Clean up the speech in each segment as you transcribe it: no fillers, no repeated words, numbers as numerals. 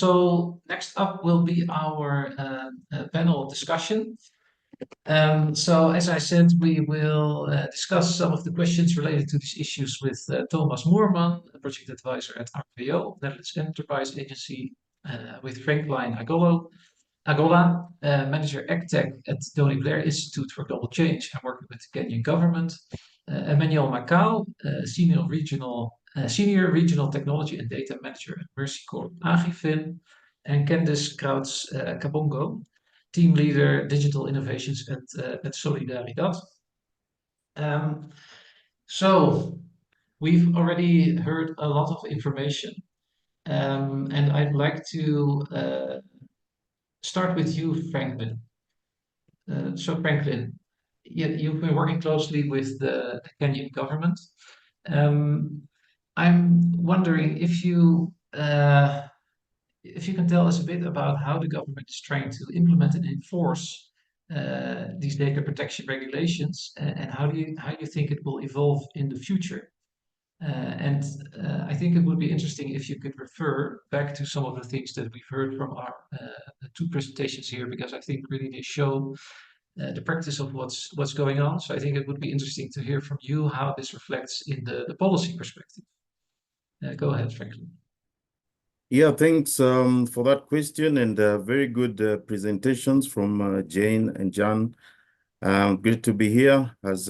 So next up will be our panel discussion. So as I said, we will discuss some of the questions related to these issues with Tomas Moerman, a project advisor at AGRIFin, Netherlands Enterprise Agency, with Frankline Agolla, manager AgTech at the Blair Institute for Global Change. I'm working with the Kenyan government. Emmanuel Makau, senior regional technology and data manager at Mercy Corp Agrifin, and Candice Kroutz-Kabongo, team leader digital innovations at Solidaridad. So we've already heard a lot of information, and I'd like to start with you, Franklin. So Franklin, you've been working closely with the Kenyan government. I'm wondering if you can tell us a bit about how the government is trying to implement and enforce these data protection regulations, and how do you think it will evolve in the future? And I think it would be interesting if you could refer back to some of the things that we've heard from our two presentations here, because I think really they show the practice of what's going on. So I think it would be interesting to hear from you how this reflects in the policy perspective. Go ahead, Franklin. Yeah, thanks for that question, and very good presentations from Jane and John. Great to be here. As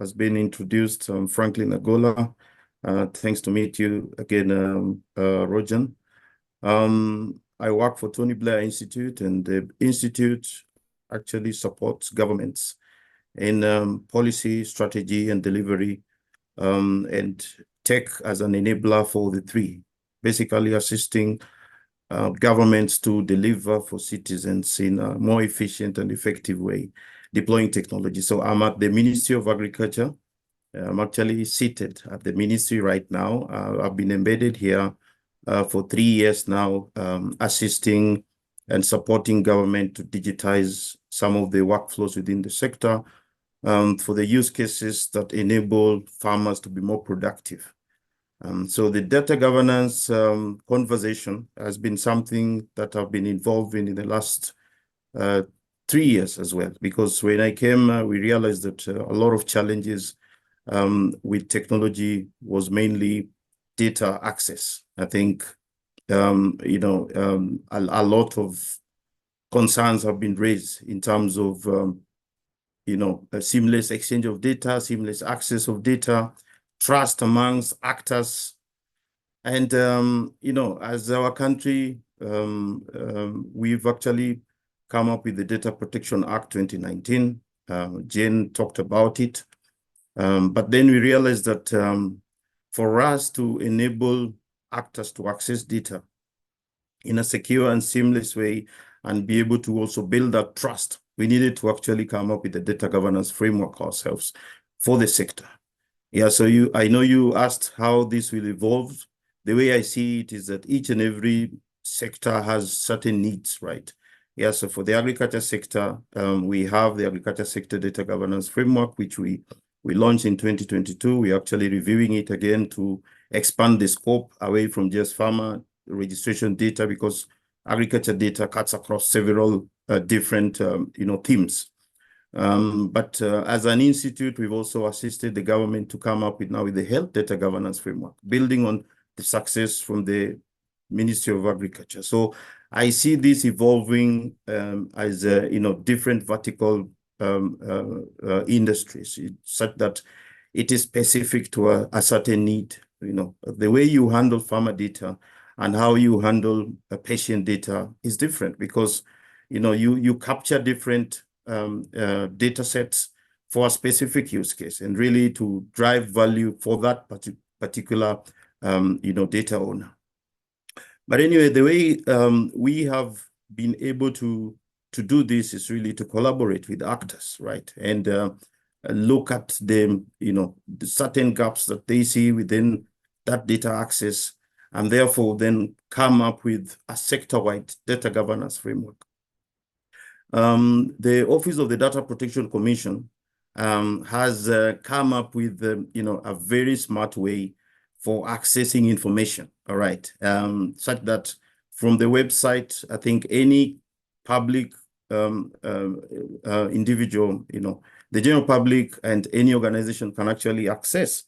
has been introduced, Frankline Agolla. Thanks to meet you again, Rojan. I work for Tony Blair Institute, and the Institute actually supports governments in policy, strategy, and delivery, and tech as an enabler for the three, basically assisting governments to deliver for citizens in a more efficient and effective way, deploying technology. So I'm at the Ministry of Agriculture. I'm actually seated at the ministry right now. I've been embedded here for 3 years now, assisting and supporting government to digitize some of the workflows within the sector for the use cases that enable farmers to be more productive. So the data governance conversation has been something that I've been involved in the last 3 years as well, because when I came, we realized that a lot of challenges with technology was mainly data access. I think, a lot of concerns have been raised in terms of, a seamless exchange of data, seamless access of data, trust amongst actors. And, as our country, we've actually come up with the Data Protection Act 2019. Jane talked about it. But then we realized that for us to enable actors to access data in a secure and seamless way and be able to also build that trust, we needed to actually come up with a data governance framework ourselves for the sector. Yeah, so I know you asked how this will evolve. The way I see it is that each and every sector has certain needs, right? Yeah, so for the agriculture sector, we have the agriculture sector data governance framework, which we launched in 2022. We're actually reviewing it again to expand the scope away from just farmer registration data, because agriculture data cuts across several different, themes. But as an institute, we've also assisted the government to come up with the health data governance framework, building on the success from the Ministry of Agriculture. So I see this evolving as different vertical industries, such that it is specific to a certain need. The way you handle farmer data and how you handle patient data is different, because you capture different data sets for a specific use case, and really to drive value for that particular data owner. But anyway, the way we have been able to do this is really to collaborate with actors, right? And look at the certain gaps that they see within that data access, and therefore then come up with a sector-wide data governance framework. The Office of the Data Protection Commission has come up with a very smart way for accessing information, all right, such that from the website, I think any public individual, the general public and any organization can actually access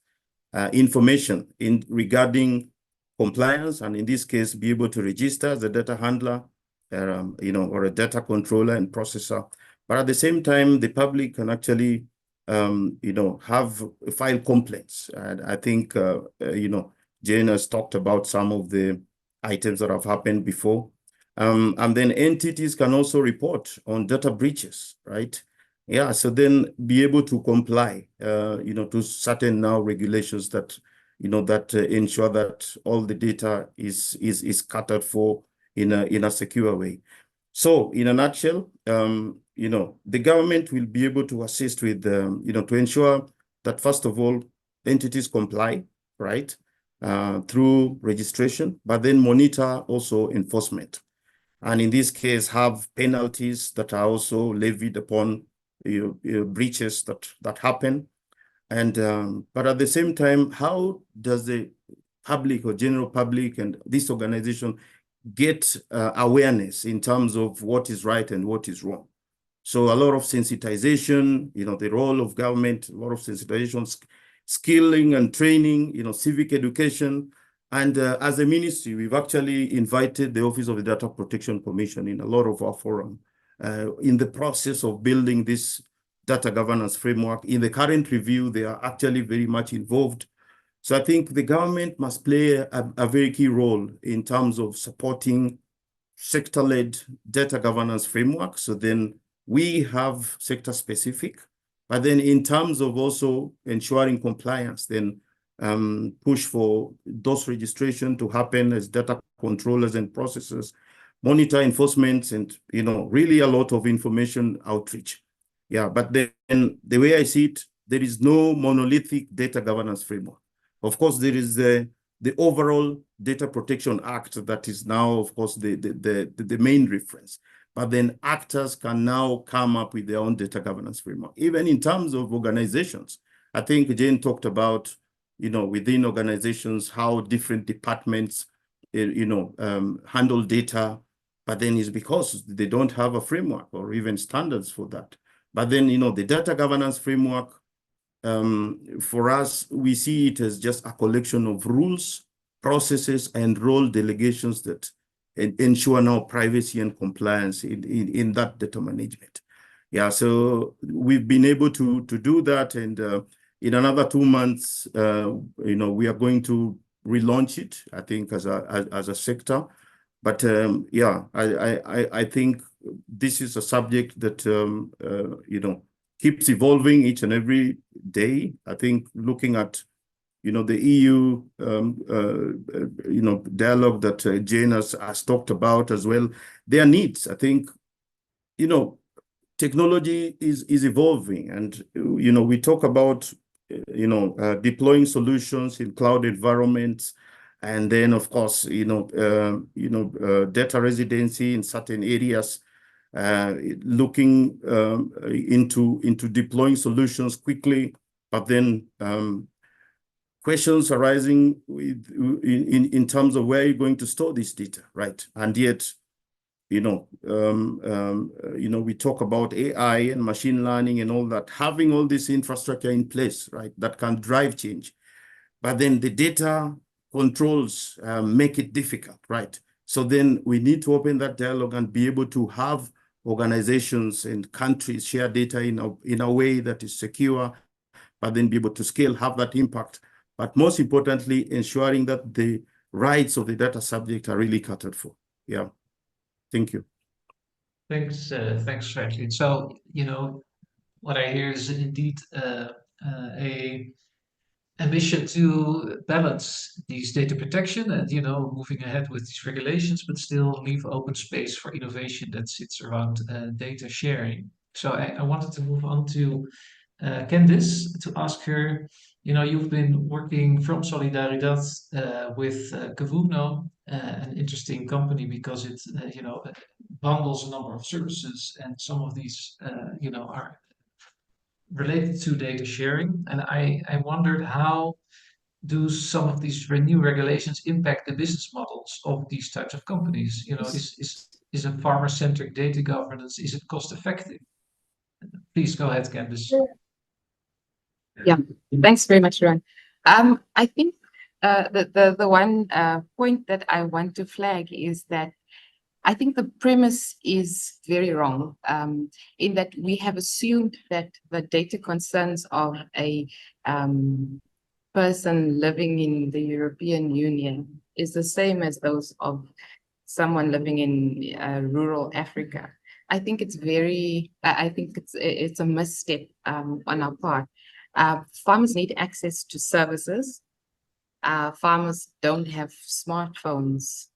information regarding compliance, and in this case, be able to register as a data handler, or a data controller and processor. But at the same time, the public can actually, have file complaints. And I think, Jane has talked about some of the items that have happened before. And then entities can also report on data breaches, right? Yeah, so then be able to comply, to certain now regulations that, that ensure that all the data is catered for in a secure way. So in a nutshell, the government will be able to assist with, to ensure that, first of all, entities comply, right, through registration, but then monitor also enforcement. And in this case, have penalties that are also levied upon breaches that happen. And but at the same time, how does the public or general public and this organization get awareness in terms of what is right and what is wrong? So a lot of sensitization, the role of government, a lot of sensitization, skilling and training, civic education. And as a ministry, we've actually invited the Office of the Data Protection Commission in a lot of our forum in the process of building this data governance framework. In the current review, they are actually very much involved. So I think the government must play a very key role in terms of supporting sector-led data governance framework. So then we have sector-specific, but then in terms of also ensuring compliance, then push for those registration to happen as data controllers and processors, monitor enforcement, and really a lot of information outreach. Yeah, but then the way I see it, there is no monolithic data governance framework. Of course, there is the overall Data Protection Act that is now, of course, the main reference. But then actors can now come up with their own data governance framework. Even in terms of organizations, I think Jane talked about, within organizations, how different departments, handle data, but then it's because they don't have a framework or even standards for that. But then, the data governance framework, for us, we see it as just a collection of rules, processes, and role delegations that ensure now privacy and compliance in that data management. Yeah, so we've been able to do that, and in another 2 months, we are going to relaunch it, I think, as a sector. But yeah, I think this is a subject that keeps evolving each and every day. I think looking at the EU dialogue that Jane has talked about as well, their needs. I think technology is evolving, and we talk about deploying solutions in cloud environments, and then of course data residency in certain areas, looking into deploying solutions quickly, but then questions arising in terms of where you're going to store this data, right? And yet, we talk about AI and machine learning and all that, having all this infrastructure in place, right, that can drive change. But then the data controls make it difficult, right? So then we need to open that dialogue and be able to have organizations and countries share data in a way that is secure, but then be able to scale, have that impact. But most importantly, ensuring that the rights of the data subject are really catered for. Yeah. Thank you. Thanks, Franklin. So, what I hear is indeed a mission to balance these data protection and, moving ahead with these regulations, but still leave open space for innovation that sits around data sharing. So I wanted to move on to Candice to ask her, you've been working from Solidaridad with Kavuno, an interesting company because it, bundles a number of services, and some of these, are related to data sharing. And I wondered how do some of these new regulations impact the business models of these types of companies? You know, is a farmer-centric data governance, is it cost effective? Please go ahead, Candice. Yeah, thanks very much, Ron. I think the one point that I want to flag is that I think the premise is very wrong, in that we have assumed that the data concerns of a person living in the European Union is the same as those of someone living in rural Africa. I think it's a misstep on our part. Farmers need access to services. Farmers don't have smartphones,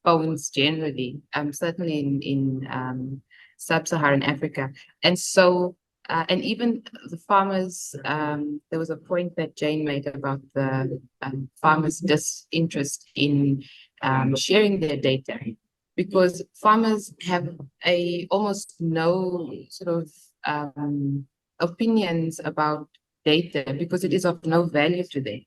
phones generally, certainly in sub-Saharan Africa. And so, and even the farmers, there was a point that Jane made about the farmers' disinterest in sharing their data, because farmers have almost no sort of opinions about data because it is of no value to them.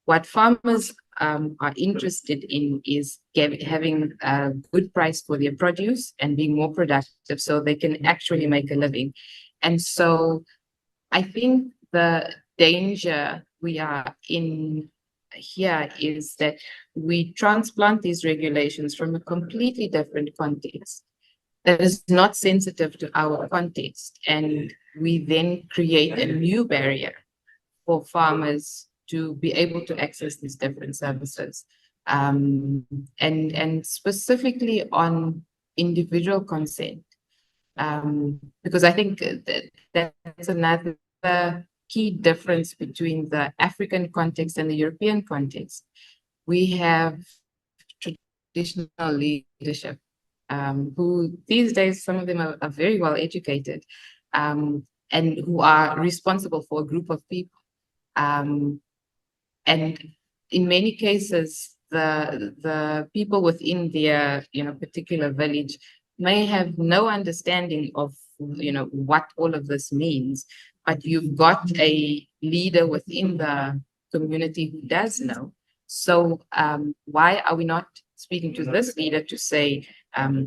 What farmers are interested in is having a good price for their produce and being more productive so they can actually make a living. And so I think the danger we are in here is that we transplant these regulations from a completely different context that is not sensitive to our context. And we then create a new barrier for farmers to be able to access these different services. And specifically on individual consent, because I think that's another key difference between the African context and the European context. We have traditional leadership who these days, some of them are very well educated and who are responsible for a group of people. And in many cases, the people within their particular village may have no understanding of what all of this means, but you've got a leader within the community who does know. So why are we not speaking to this leader to say,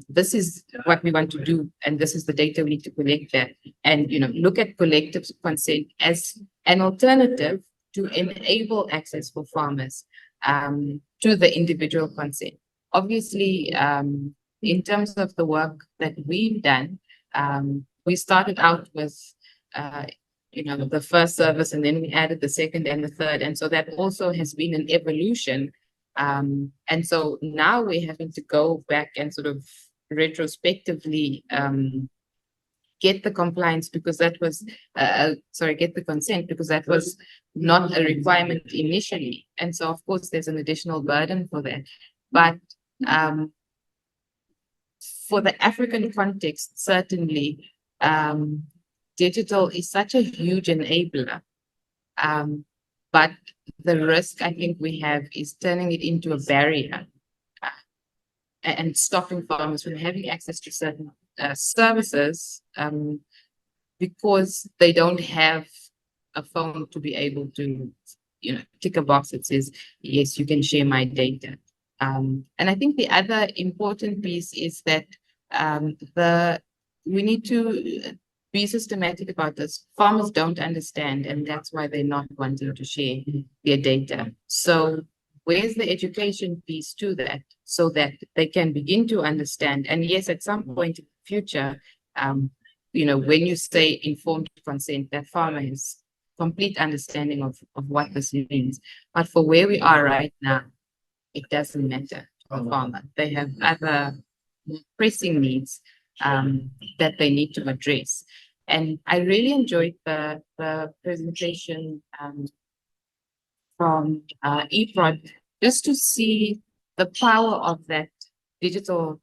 this is what we want to do, and this is the data we need to collect there, and look at collective consent as an alternative to enable access for farmers to the individual consent. Obviously, in terms of the work that we've done, we started out with the first service, and then we added the second and the third, and so that also has been an evolution. And so now we're having to go back and sort of retrospectively get the compliance, because that was, get the consent, because that was not a requirement initially. And so, of course, there's an additional burden for that. But for the African context, certainly, digital is such a huge enabler. But the risk I think we have is turning it into a barrier and stopping farmers from having access to certain services because they don't have a phone to be able to, tick a box that says, yes, you can share my data. And I think the other important piece is that we need to be systematic about this. Farmers don't understand, and that's why they're not wanting to share their data. So where's the education piece to that, so that they can begin to understand? And yes, at some point in the future, when you say informed consent, that farmer has complete understanding of what this means. But for where we are right now, it doesn't matter to the farmer. They have other pressing needs that they need to address. And I really enjoyed the presentation from eProd, just to see the power of that digital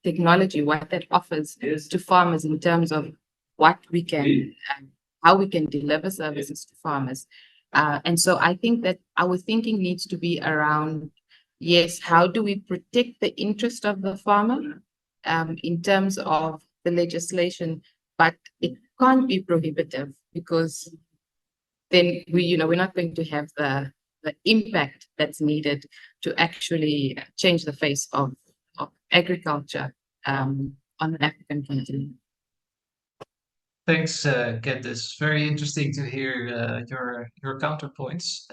technology, what that offers to farmers in terms of what we can, how we can deliver services to farmers. And so I think that our thinking needs to be around, yes, how do we protect the interest of the farmer in terms of the legislation, but it can't be prohibitive, because then we're not going to have the impact that's needed to actually change the face of agriculture on the African continent. Thanks, Candice. Very interesting to hear your counterpoints.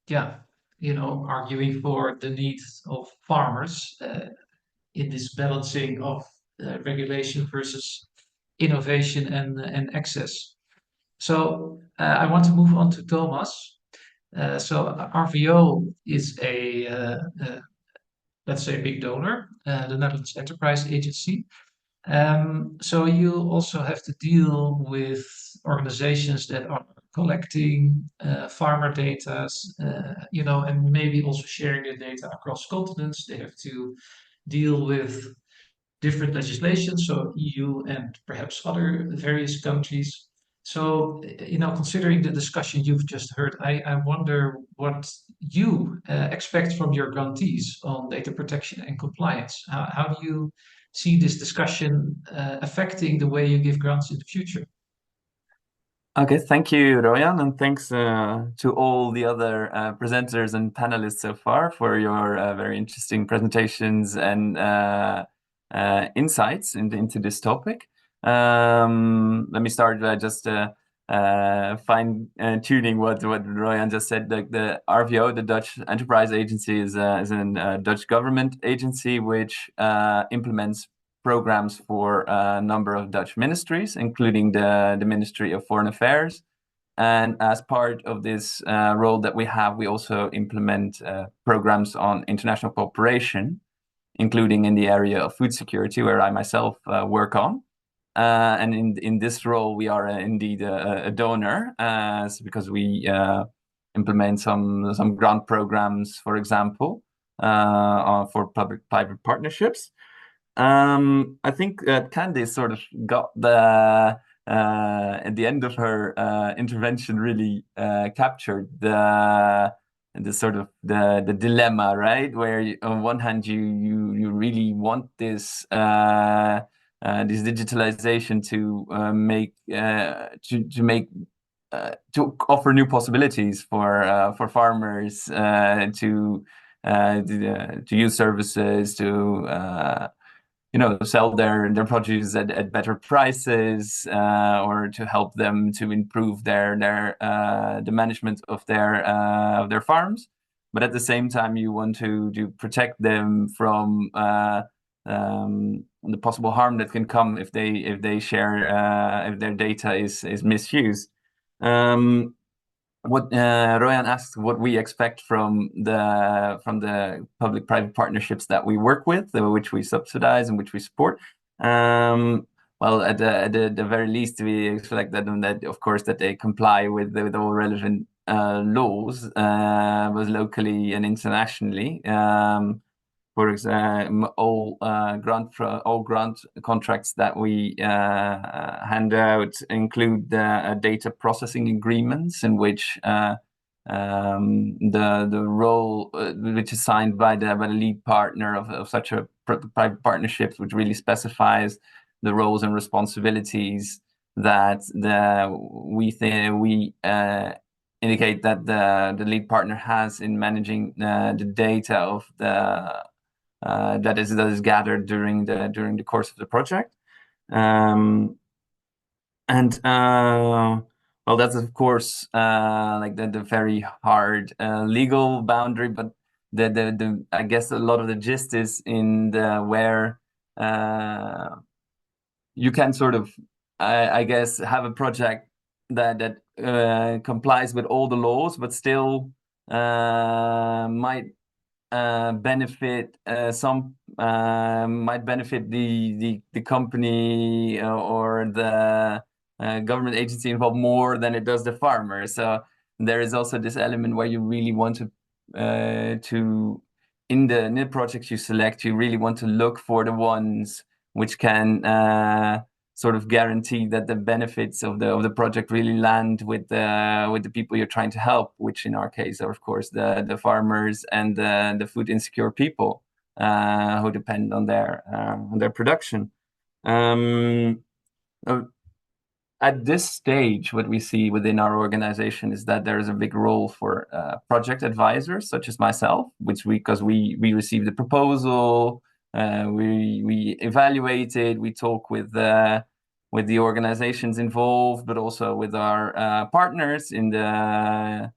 Yeah, arguing for the needs of farmers in this balancing of regulation versus innovation and access. So I want to move on to Thomas. So RVO is let's say, a big donor, the Netherlands Enterprise Agency. So you also have to deal with organizations that are collecting farmer data, and maybe also sharing their data across continents. They have to deal with different legislation, so EU and perhaps other various countries. So, considering the discussion you've just heard, I wonder what you expect from your grantees on data protection and compliance. How do you see this discussion affecting the way you give grants in the future? Okay, thank you, Royan, and thanks to all the other presenters and panelists so far for your very interesting presentations and insights into this topic. Let me start by just fine-tuning what Royan just said. The RVO, the Dutch Enterprise Agency, is a Dutch government agency which implements programs for a number of Dutch ministries, including the Ministry of Foreign Affairs. And as part of this role that we have, we also implement programs on international cooperation, including in the area of food security, where I myself work on. And in this role, we are indeed a donor, because we implement some grant programs, for example, for public-private partnerships. I think Candice sort of got at the end of her intervention really captured the sort of the dilemma, right? Where on one hand you really want this digitalization to offer new possibilities for farmers to use services, to sell their produce at better prices, or to help them to improve the management of their farms. But at the same time, you want to protect them from the possible harm that can come if they share if their data is misused. What Royan asked, what we expect from the public-private partnerships that we work with, which we subsidize and which we support. Well, at the very least, we expect that of course that they comply with all relevant laws, both locally and internationally. For example, all grant contracts that we hand out include data processing agreements, in which the role which is signed by the lead partner of such a private partnership, which really specifies the roles and responsibilities that we indicate that the lead partner has in managing the data of that is gathered during the course of the project. Well, that's of course like the very hard legal boundary, but the I guess a lot of the gist is in where you can sort of I guess have a project that complies with all the laws, but still might benefit might benefit the company or the government agency involved more than it does the farmer. So there is also this element where you really want to in the projects you select, you really want to look for the ones which can sort of guarantee that the benefits of the project really land with the people you're trying to help, which in our case are of course the farmers and the food insecure people who depend on their production. at this stage, what we see within our organization is that there is a big role for project advisors, such as myself, because we receive the proposal, we evaluate it, we talk with the organizations involved, but also with our partners in the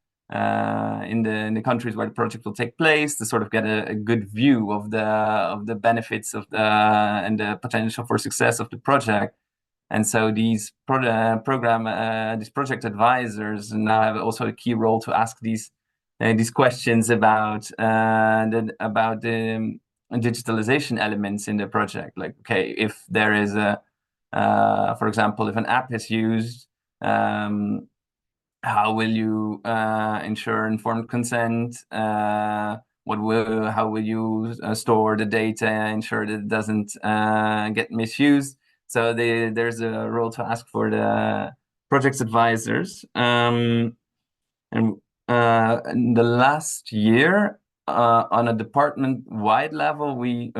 countries where the project will take place, to sort of get a good view of the benefits of and the potential for success of the project. And so these project advisors now have also a key role to ask these questions about the digitalization elements in the project. Like, okay, if there is for example, if an app is used, how will you ensure informed consent? How will you store the data, ensure that it doesn't get misused? So there's a role to ask for the project advisors. And in the last year, on a department-wide level, we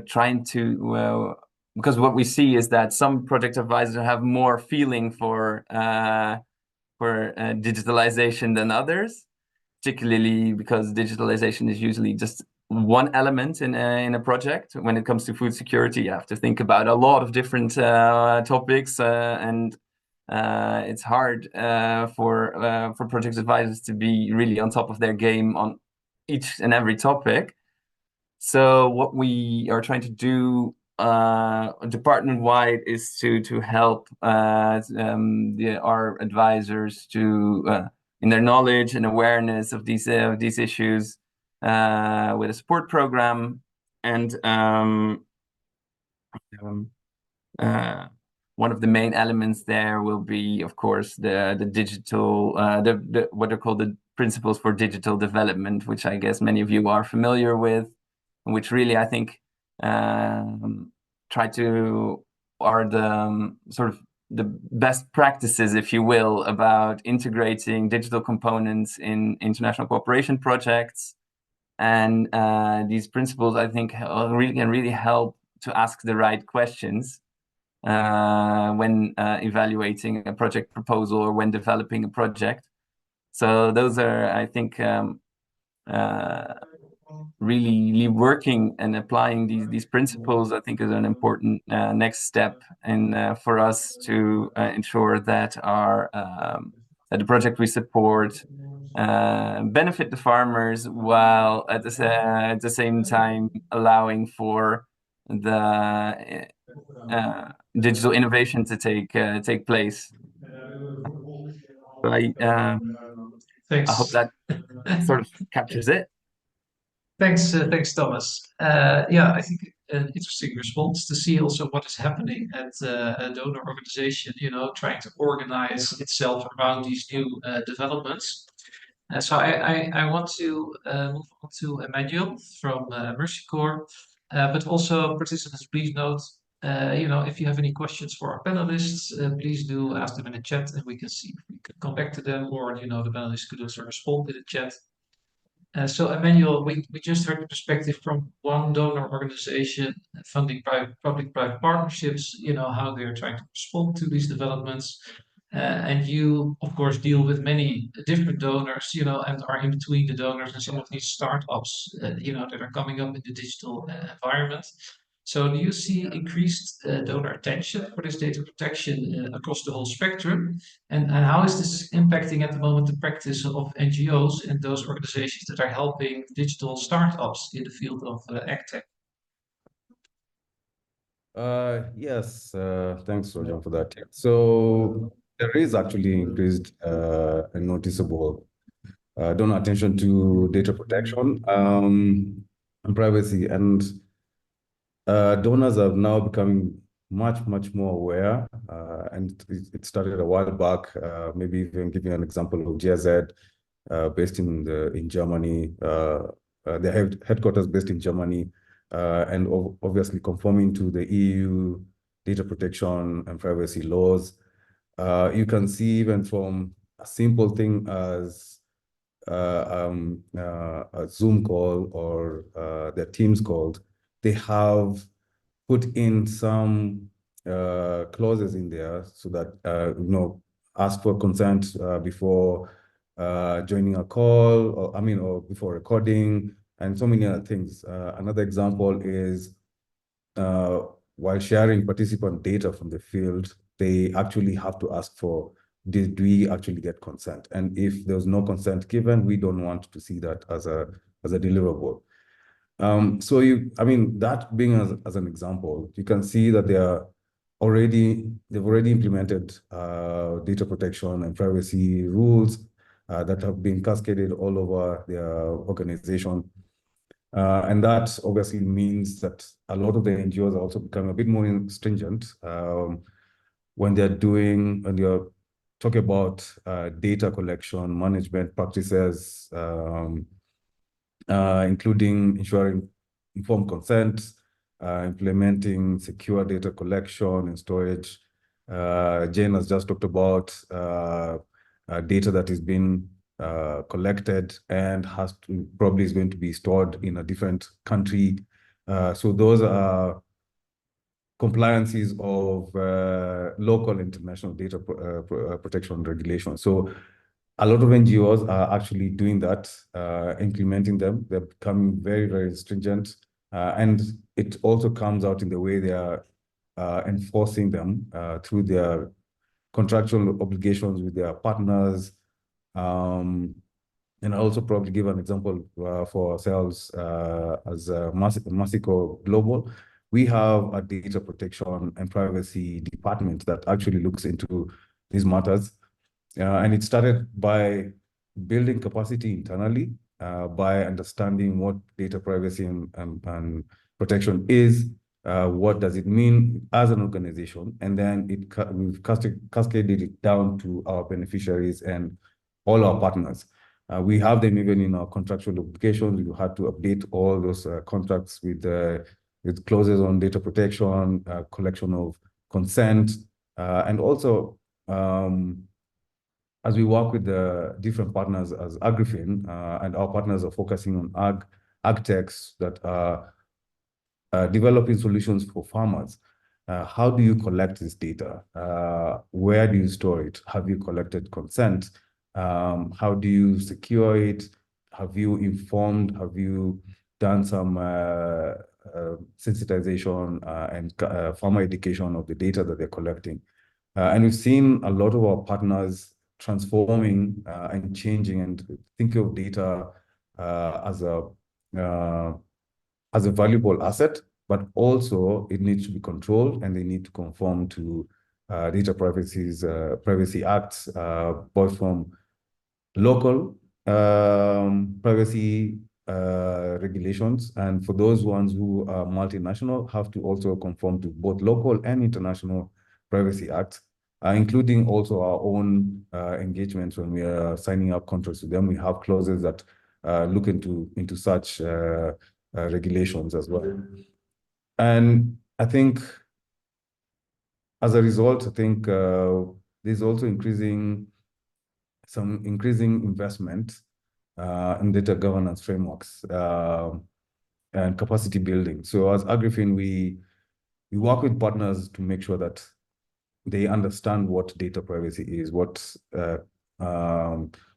trying to, because what we see is that some project advisors have more feeling for digitalization than others, particularly because digitalization is usually just one element in a project. When it comes to food security, you have to think about a lot of different topics, and it's hard for project advisors to be really on top of their game on each and every topic. So what we are trying to do department-wide is to help our advisors to in their knowledge and awareness of these issues with a support program. And one of the main elements there will be, of course, the digital, what are called the principles for digital development, which I guess many of you are familiar with, which really, I think, are the sort of the best practices, if you will, about integrating digital components in international cooperation projects. And these principles, I think, can really help to ask the right questions when evaluating a project proposal or when developing a project. So those are, I think, really working and applying these principles, I think, is an important next step for us to ensure that that the project we support benefit the farmers, while at the same time allowing for the digital innovation to take place. So Thanks. I hope that sort of captures it. Thanks, Thomas. Yeah, I think an interesting response to see also what is happening at a donor organization, trying to organize itself around these new developments. So I want to move on to Emmanuel from Mercy Corps, but also participants, please note, if you have any questions for our panelists, please do ask them in the chat, and we can see if we can come back to them, or the panelists could also respond in the chat. So Emmanuel, we just heard the perspective from one donor organization funding public-private partnerships, how they're trying to respond to these developments. And you, of course, deal with many different donors, and are in between the donors and some of these startups, that are coming up in the digital environment. So do you see increased donor attention for this data protection across the whole spectrum? And how is this impacting at the moment the practice of NGOs and those organizations that are helping digital startups in the field of AgTech? Yes, thanks, Roger, for that. So there is actually increased and noticeable donor attention to data protection and privacy, and donors are now becoming much more aware, and it started a while back. Maybe even giving an example of GIZ, based in Germany, their headquarters based in Germany, and obviously conforming to the EU data protection and privacy laws. You can see even from a simple thing as a Zoom call or their Teams call, they have put in some clauses in there so that ask for consent before joining a call, or before recording, and so many other things. Another example is while sharing participant data from the field, they actually have to ask for, do we actually get consent? And if there's no consent given, we don't want to see that as a deliverable. That being as an example, you can see that they've already implemented data protection and privacy rules that have been cascaded all over their organization. And that obviously means that a lot of the NGOs are also becoming a bit more stringent when you're talking about data collection, management practices, including ensuring informed consent, implementing secure data collection and storage. Jane has just talked about data that is being collected and probably is going to be stored in a different country. So those are compliances of local international data protection regulations. So a lot of NGOs are actually doing that, implementing them. They're becoming very, very stringent. And it also comes out in the way they are enforcing them through their contractual obligations with their partners. And I'll also probably give an example for ourselves as Masico Global. We have a data protection and privacy department that actually looks into these matters. And it started by building capacity internally, by understanding what data privacy and protection is, what does it mean as an organization, and then we've cascaded it down to our beneficiaries and all our partners. We have them even in our contractual obligations. We had to update all those contracts with clauses on data protection, collection of consent, and also as we work with the different partners as Agrifin, and our partners are focusing on AgTechs that are developing solutions for farmers. How do you collect this data? Where do you store it? Have you collected consent? How do you secure it? Have you informed? Have you done some sensitization and farmer education of the data that they're collecting? And we've seen a lot of our partners transforming and changing and thinking of data as a valuable asset, but also it needs to be controlled and they need to conform to data privacy acts, both from local privacy regulations, and for those ones who are multinational, have to also conform to both local and international privacy acts, including also our own engagements when we are signing up contracts with them. We have clauses that look into such regulations as well. And I think as a result, there's also increasing investment in data governance frameworks and capacity building. So as Agrifin, we work with partners to make sure that they understand what data privacy is, what it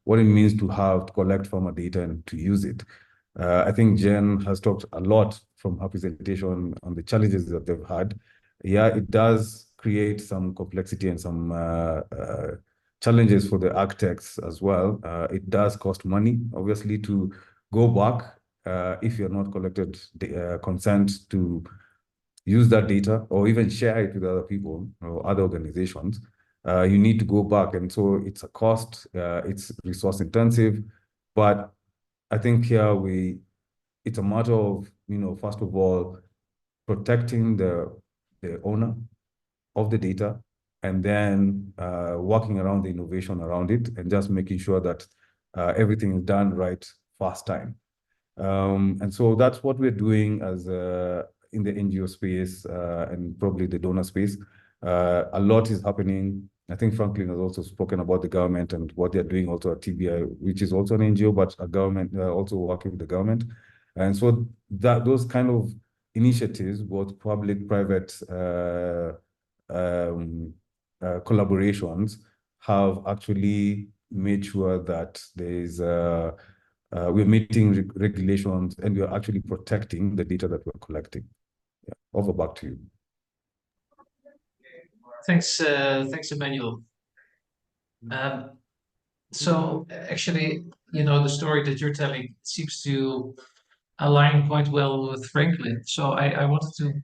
means to collect farmer data and to use it. I think Jen has talked a lot from her presentation on the challenges that they've had. Yeah, it does create some complexity and some challenges for the AgTechs as well. It does cost money, obviously, to go back if you're not collected consent to use that data or even share it with other people or other organizations. You need to go back, and so it's a cost, it's resource intensive, but I think here it's a matter of, first of all, protecting the owner of the data, and then working around the innovation around it, and just making sure that everything is done right first time. And so that's what we're doing as in the NGO space and probably the donor space. A lot is happening. I think Franklin has also spoken about the government and what they're doing also at TBI, which is also an NGO, but a government, also working with the government. And so those kind of initiatives, both public, private collaborations have actually made sure that we're meeting regulations and we're actually protecting the data that we're collecting. Yeah. Over back to you. Thanks, Emmanuel. So actually, the story that you're telling seems to align quite well with Franklin. So I wanted to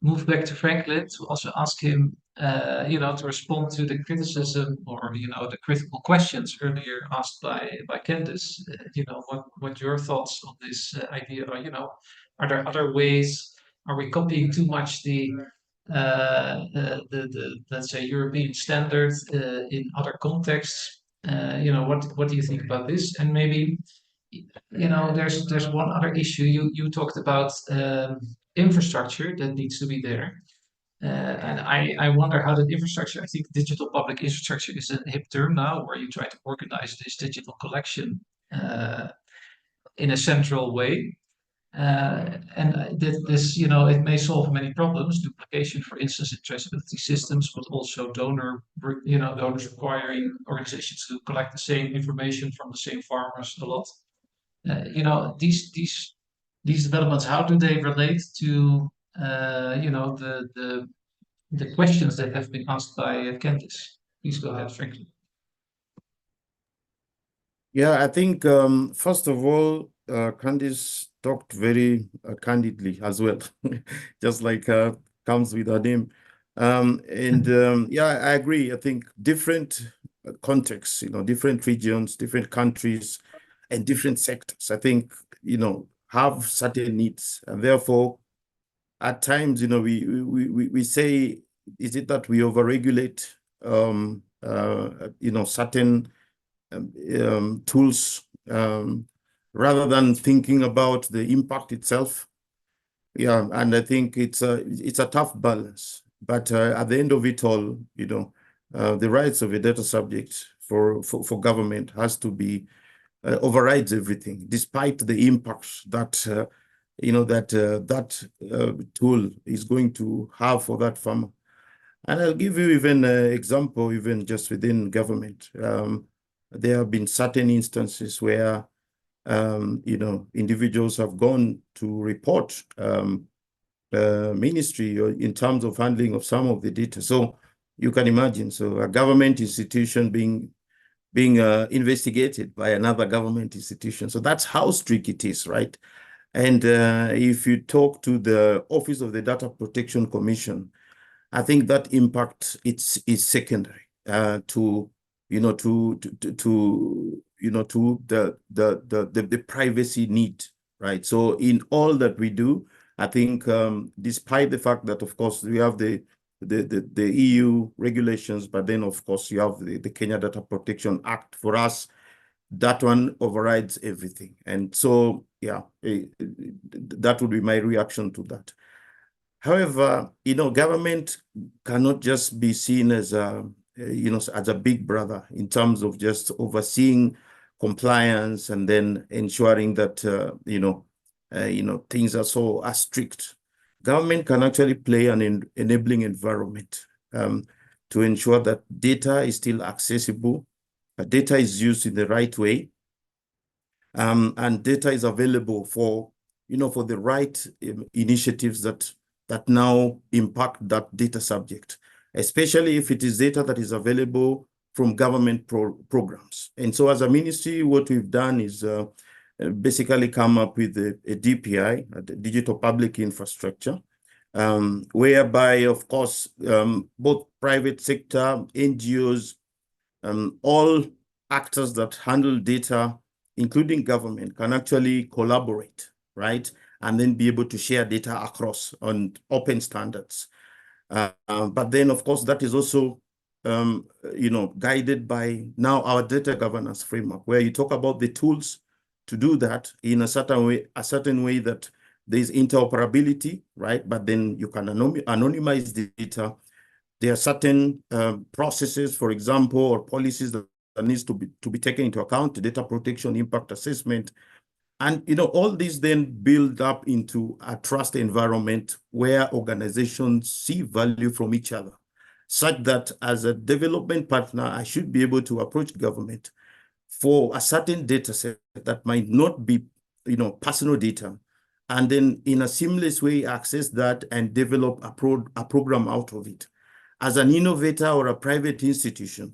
move back to Franklin to also ask him, to respond to the criticism or the critical questions earlier asked by Candice. What your thoughts on this idea are? Are there other ways? Are we copying too much the let's say European standards in other contexts? What do you think about this? And maybe there's one other issue you talked about. Infrastructure that needs to be there. And I wonder how that infrastructure, I think digital public infrastructure is a hip term now, where you try to organize this digital collection in a central way. And this, it may solve many problems, duplication, for instance, in traceability systems, but also donors requiring organizations to collect the same information from the same farmers a lot. These developments, how do they relate to the questions that have been asked by Candice? Please go ahead, Franklin. Yeah, I think first of all, Candice talked very candidly as well, just like comes with her name. Yeah, I agree. I think different contexts, different regions, different countries, and different sectors, I think, have certain needs. And therefore, at times, we say, is it that we overregulate, certain tools rather than thinking about the impact itself? Yeah, and I think it's a tough balance. But at the end of it all, the rights of a data subject for government has to be overrides everything, despite the impacts that that tool is going to have for that farmer. And I'll give you even an example, even just within government. There have been certain instances where individuals have gone to report ministry in terms of handling of some of the data. So you can imagine, so a government institution being investigated by another government institution. So that's how strict it is, right? And if you talk to the Office of the Data Protection Commission, I think that impact is secondary to the privacy need, right? So in all that we do, I think despite the fact that, of course, we have the EU regulations, but then, of course, you have the Kenya Data Protection Act. For us, that one overrides everything. And so, yeah, that would be my reaction to that. However, government cannot just be seen as as a big brother in terms of just overseeing compliance and then ensuring that things are strict. Government can actually play an enabling environment to ensure that data is still accessible, data is used in the right way, and data is available for the right initiatives that now impact that data subject, especially if it is data that is available from government programs. And so as a ministry, what we've done is basically come up with a DPI, a digital public infrastructure, whereby, of course, both private sector, NGOs, all actors that handle data, including government, can actually collaborate, right? And then be able to share data across on open standards. But then, of course, that is also, guided by now our data governance framework, where you talk about the tools to do that in a certain way that there is interoperability, right? But then you can anonymize the data. There are certain processes, for example, or policies that needs to be taken into account, data protection, impact assessment. And, all these then build up into a trust environment where organizations see value from each other, such that as a development partner, I should be able to approach government for a certain data set that might not be, personal data, and then in a seamless way access that and develop a program out of it. As an innovator or a private institution,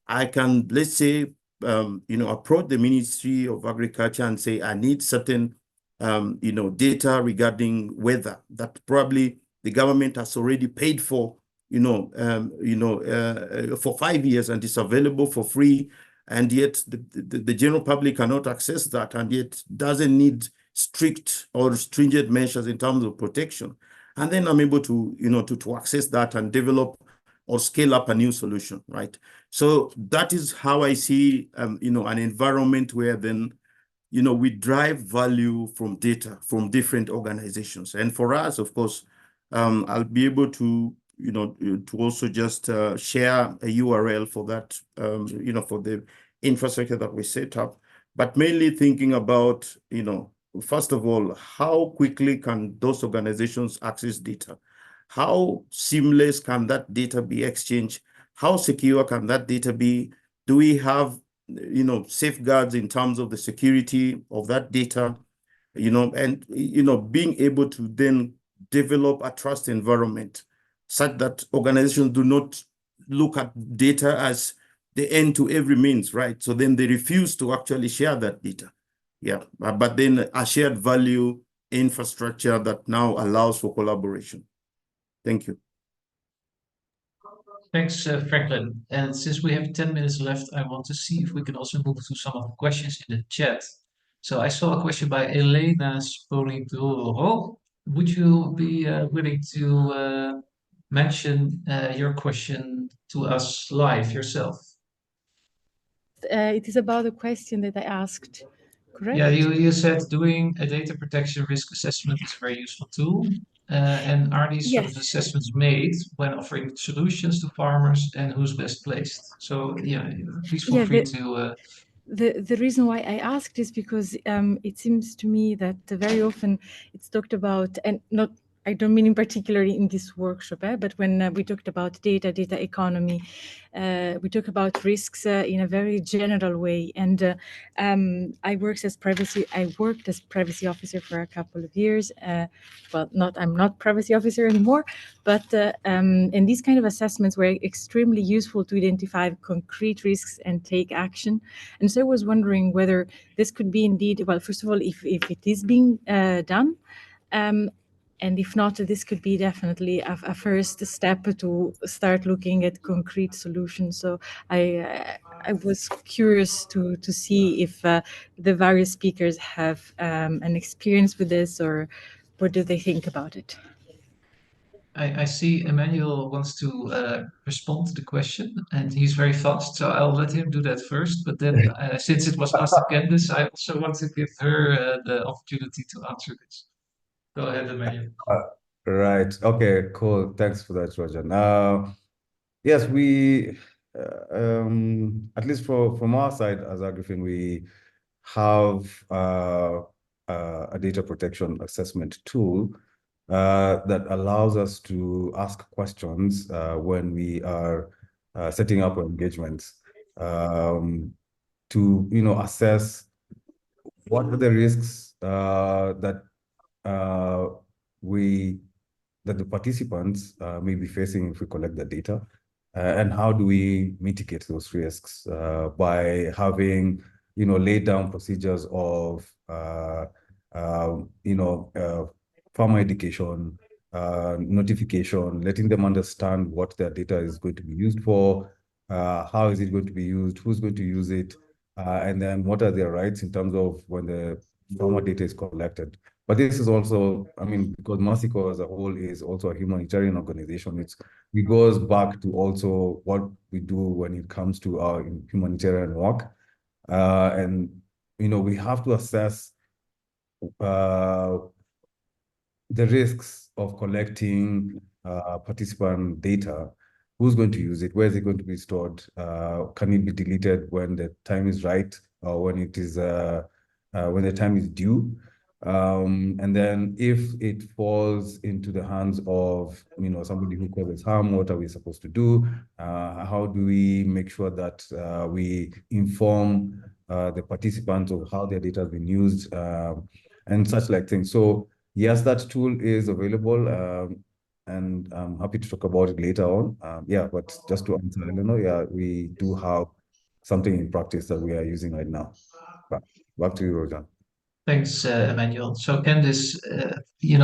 I can, let's say, approach the Ministry of Agriculture and say, I need certain, data regarding weather that probably the government has already paid for, for 5 years and is available for free. And yet the general public cannot access that, and yet doesn't need strict or stringent measures in terms of protection. And then I'm able to, to access that and develop or scale up a new solution, right? So that is how I see, an environment where then, we drive value from data from different organizations. And for us, of course, I'll be able to, to also just share a URL for that, for the infrastructure that we set up, but mainly thinking about, first of all, how quickly can those organizations access data? How seamless can that data be exchanged? How secure can that data be? Do we have, safeguards in terms of the security of that data? And, being able to then develop a trust environment such that organizations do not look at data as the end to every means, right? So then they refuse to actually share that data. Yeah, but then a shared value infrastructure that now allows for collaboration. Thank you. Thanks, Franklin. And since we have 10 minutes left, I want to see if we can also move to some of the questions in the chat. So I saw a question by Elena Spolidoro. Would you be willing to mention your question to us live yourself? It is about the question that I asked, correct? Yeah, you said doing a data protection risk assessment is a very useful tool. And are these sort of assessments made when offering solutions to farmers, and who's best placed? So yeah, please feel free to. The reason why I asked is because it seems to me that very often it's talked about, and not, I don't mean in particularly in this workshop, but when we talked about data economy, we talk about risks in a very general way. And I worked as privacy officer for a couple of years. Well, I'm not privacy officer anymore, but and these kind of assessments were extremely useful to identify concrete risks and take action. And so I was wondering whether this could be indeed, well, first of all, if it is being done, and if not, this could be definitely a first step to start looking at concrete solutions. So I was curious to see if the various speakers have an experience with this, or what do they think about it? I see Emmanuel wants to respond to the question, and he's very fast, so I'll let him do that first. But then, since it was asked to Candice, I also want to give her the opportunity to answer this. Go ahead, Emmanuel. Right. Okay, cool. Thanks for that, Roger. Yes, we, at least from our side as Agrifin, we have a data protection assessment tool that allows us to ask questions when we are setting up engagements to, assess what are the risks that the participants may be facing if we collect the data, and how do we mitigate those risks by having, laid down procedures of, farmer education, notification, letting them understand what their data is going to be used for, how is it going to be used, who's going to use it, and then what are their rights in terms of when the farmer data is collected. But this is also, because Mercycorps as a whole is also a humanitarian organization, it goes back to also what we do when it comes to our humanitarian work. And, we have to assess the risks of collecting participant data. Who's going to use it? Where is it going to be stored? Can it be deleted when the time is right, or when it is when the time is due. And then if it falls into the hands of, somebody who causes harm, what are we supposed to do? How do we make sure that we inform the participants of how their data has been used, and such like things. So yes, that tool is available, and I'm happy to talk about it later on. But just to answer, we do have something in practice that we are using right now. Back to you, Rojan. Thanks, Emmanuel. So Candice, you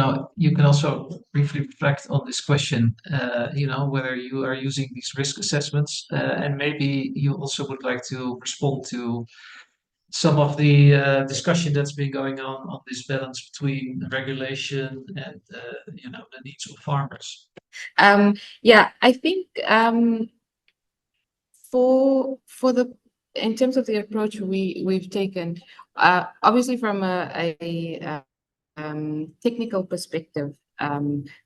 can also briefly reflect on this question, whether you are using these risk assessments, and maybe you also would like to respond to some of the discussion that's been going on this balance between regulation and, the needs of farmers. I think in terms of the approach we've taken, obviously from a technical perspective,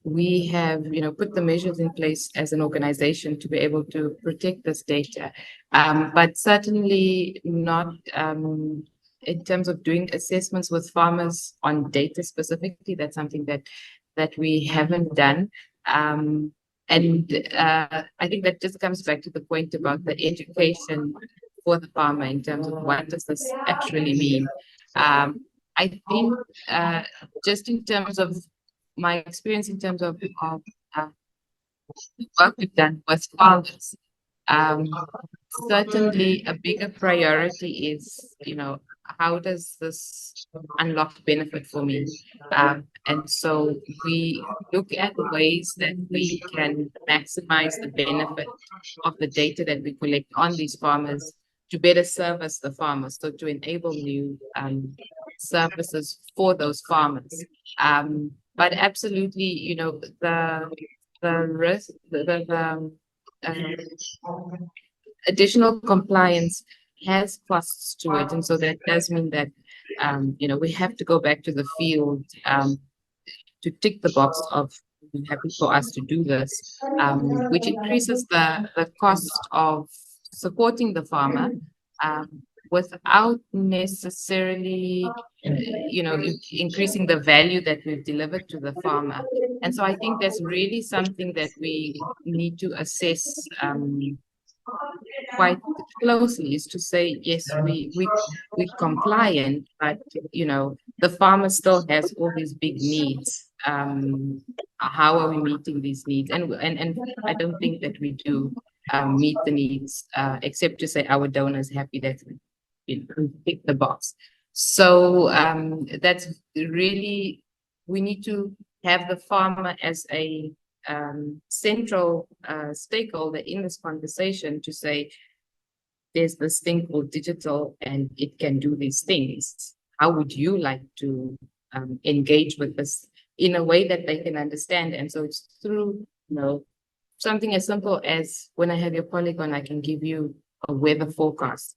we have put the measures in place as an organization to be able to protect this data, but certainly not in terms of doing assessments with farmers on data specifically. That's something that we haven't done. And I think that just comes back to the point about the education for the farmer in terms of what does this actually mean. I think just in terms of my experience, in terms of work we've done with farmers, certainly a bigger priority is, how does this unlock benefit for me? And so we look at ways that we can maximize the benefit of the data that we collect on these farmers to better service the farmers, so to enable new services for those farmers. But absolutely, the risk, the additional compliance has costs to it, and so that does mean that we have to go back to the field to tick the box of happy for us to do this, which increases the cost of supporting the farmer without necessarily increasing the value that we've delivered to the farmer. And so I think that's really something that we need to assess quite closely, is to say, yes, we're compliant, but the farmer still has all these big needs. How are we meeting these needs? And I don't think that we do meet the needs, except to say our donors happy that we tick the box. So that's really, we need to have the farmer as a central stakeholder in this conversation, to say, there's this thing called digital and it can do these things. How would you like to engage with this in a way that they can understand? And so it's through, something as simple as, when I have your polygon, I can give you a weather forecast.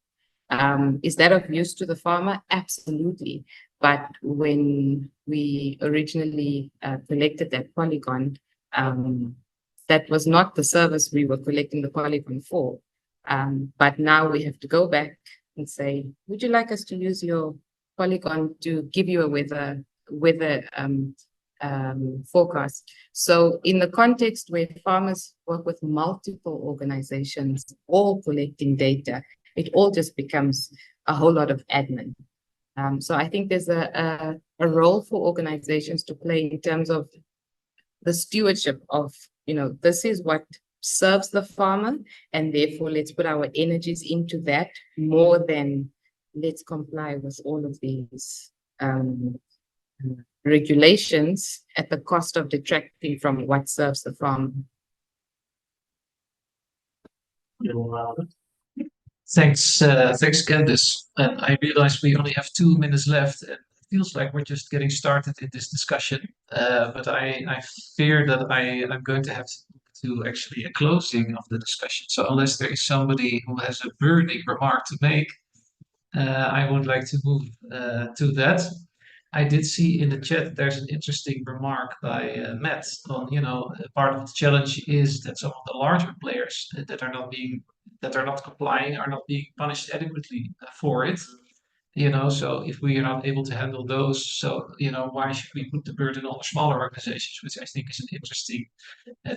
Is that of use to the farmer? Absolutely. But when we originally collected that polygon, that was not the service we were collecting the polygon for. But now we have to go back and say, would you like us to use your polygon to give you a weather forecast? So in the context where farmers work with multiple organizations, all collecting data, it all just becomes a whole lot of admin. So I think there's a role for organizations to play in terms of the stewardship of, this is what serves the farmer, and therefore let's put our energies into that more than let's comply with all of these regulations at the cost of detracting from what serves the farmer. Thanks, Candice. And I realize we only have 2 minutes left, and it feels like we're just getting started in this discussion. But I fear that I'm going to have to actually a closing of the discussion. So unless there is somebody who has a burning remark to make, I would like to move to that. I did see in the chat there's an interesting remark by Matt on, part of the challenge is that some of the larger players that are not complying are not being punished adequately for it. So if we are not able to handle those, so why should we put the burden on the smaller organizations, which I think is an interesting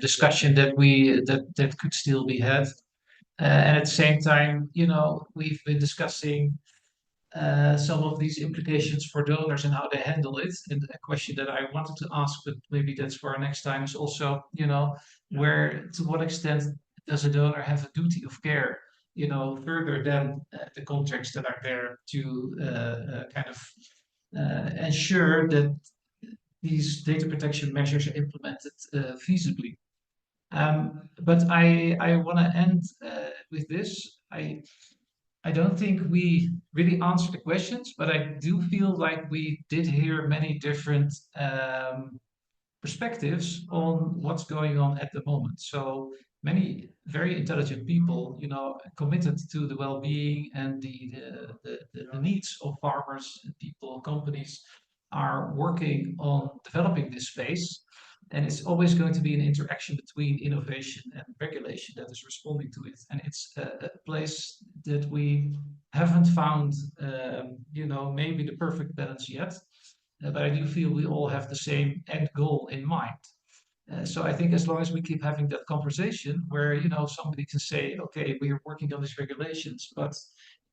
discussion that could still be had. And at the same time, we've been discussing some of these implications for donors and how they handle it. And a question that I wanted to ask, but maybe that's for our next time, is also, to what extent does a donor have a duty of care, further than the contracts that are there to kind of ensure that these data protection measures are implemented feasibly. But I want to end with this. I don't think we really answered the questions, but I do feel like we did hear many different perspectives on what's going on at the moment. So many very intelligent people, committed to the well-being and the needs of farmers, people, companies, are working on developing this space. And it's always going to be an interaction between innovation and regulation that is responding to it. And it's a place that we haven't found, maybe the perfect balance yet. But I do feel we all have the same end goal in mind. So I think as long as we keep having that conversation where, somebody can say, okay, we are working on these regulations, but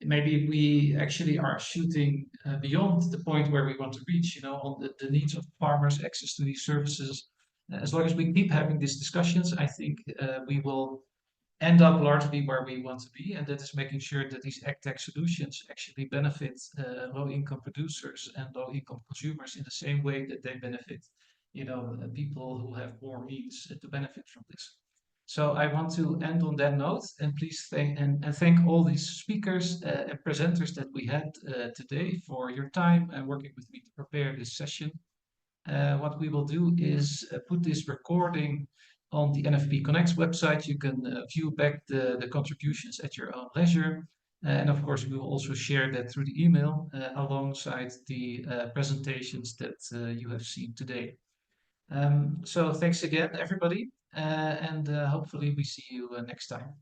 maybe we actually are shooting beyond the point where we want to reach, on the needs of farmers, access to these services. As long as we keep having these discussions, I think we will end up largely where we want to be, and that is making sure that these AgTech solutions actually benefit low-income producers and low-income consumers in the same way that they benefit, people who have more means to benefit from this. So I want to end on that note, and please thank all these speakers and presenters that we had today for your time and working with me to prepare this session. What we will do is put this recording on the NFP Connects website. You can view back the contributions at your own leisure. And of course, we will also share that through the email alongside the presentations that you have seen today. So thanks again, everybody. And hopefully we see you next time.